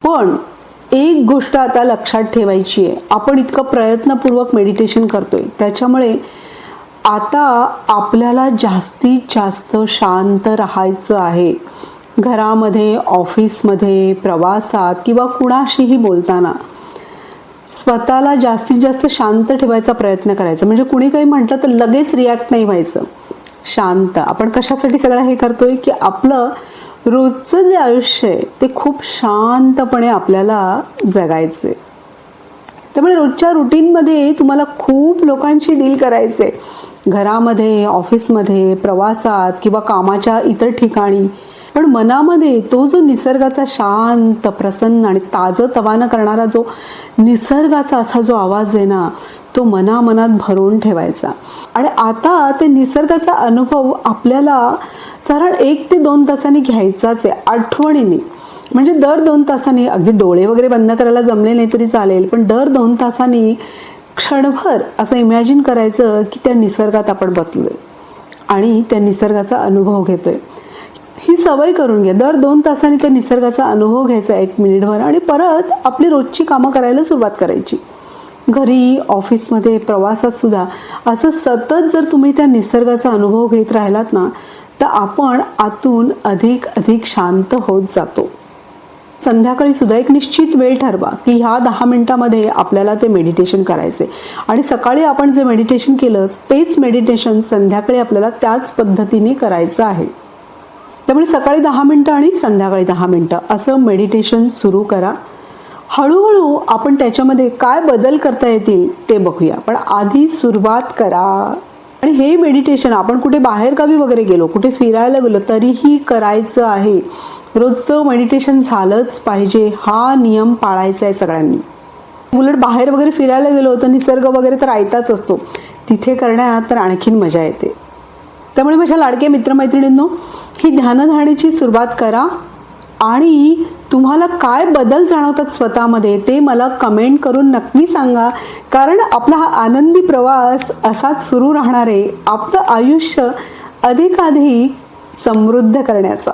पण एक गोष्ट आता लक्षात ठेवायची आहे, आपण इतकं प्रयत्नपूर्वक मेडिटेशन करतोय त्याच्यामुळे आता आपल्याला जास्तीत जास्त शांत राहायचं आहे. घरामध्ये, ऑफिसमध्ये, प्रवासात किंवा कुणाशीही बोलताना स्वतःला जास्तीत जास्त शांत ठेवायचा प्रयत्न करायचा. म्हणजे कुणी काही म्हटलं तर लगेच रिॲक्ट नाही व्हायचं. शांत. आपण कशासाठी सगळं हे करतोय की आपलं रोजचं जे आयुष्य आहे ते खूप शांतपणे आपल्याला जगायचंय. त्यामुळे रोजच्या रुटीनमध्ये तुम्हाला खूप लोकांशी डील करायचंय. घरामध्ये, ऑफिसमध्ये, प्रवासात किंवा कामाच्या इतर ठिकाणी. पण मनामध्ये तो जो निसर्गाचा शांत, प्रसन्न आणि ताजंतवानं करणारा जो निसर्गाचा असा जो आवाज आहे ना, तो मनामनात भरून ठेवायचा. आणि आता ते निसर्गाचा अनुभव आपल्याला साधारण 1 ते 2 तासांनी घ्यायचाच आहे, आठवणीने. म्हणजे दर 2 तासांनी, अगदी डोळे वगैरे बंद करायला जमले नाही तरी चालेल, पण दर 2 तासांनी क्षणभर असं इमॅजिन करायचं की त्या निसर्गात आपण बसलोय आणि त्या निसर्गाचा अनुभव घेतोय. ही सवय करून घ्या. दर 2 तासांनी त्या निसर्गाचा अनुभव घ्यायचा 1 मिनिटभर आणि परत आपली रोजची कामं करायला सुरुवात करायची. घरी, ऑफिसमध्ये, प्रवासात सुद्धा असं सतत जर तुम्ही त्या निसर्गाचा अनुभव घेत राहिलात ना, तर आपण आतून अधिक अधिक शांत होत जातो. संध्याकाळी सुद्धा एक निश्चित वेळ ठरवा की ह्या 10 मिनिटामध्ये आपल्याला ते मेडिटेशन करायचे. आणि सकाळी आपण जे मेडिटेशन केलं तेच मेडिटेशन संध्याकाळी आपल्याला त्याच पद्धतीने करायचं आहे. त्यामुळे सकाळी 10 मिनिटं आणि संध्याकाळी 10 मिनिटं असं मेडिटेशन सुरू करा. हळूहळू आपण त्याच्यामध्ये काय बदल करता येतील ते बघूया. पण आधी सुरुवात करा. आणि हे मेडिटेशन आपण कुठे बाहेरगावी वगैरे गेलो, कुठे फिरायला गेलो तरीही करायचं आहे. रोजचं मेडिटेशन झालंच पाहिजे, हा नियम पाळायचा आहे सगळ्यांनी. उलट बाहेर वगैरे फिरायला गेलो तर निसर्ग वगैरे तर ऐकताच असतो, तिथे करण्यात तर आणखीन मजा येते. त्यामुळे माझ्या लाडक्या मित्रमैत्रिणींनो, ही ध्यानधारणेची सुरुवात करा आणि तुम्हाला काय बदल जाणवतात स्वतःमध्ये ते मला कमेंट करून नक्की सांगा. कारण आपला हा आनंदी प्रवास असाच सुरू राहणार आहे, आपलं आयुष्य अधिकाधिक समृद्ध करण्याचा.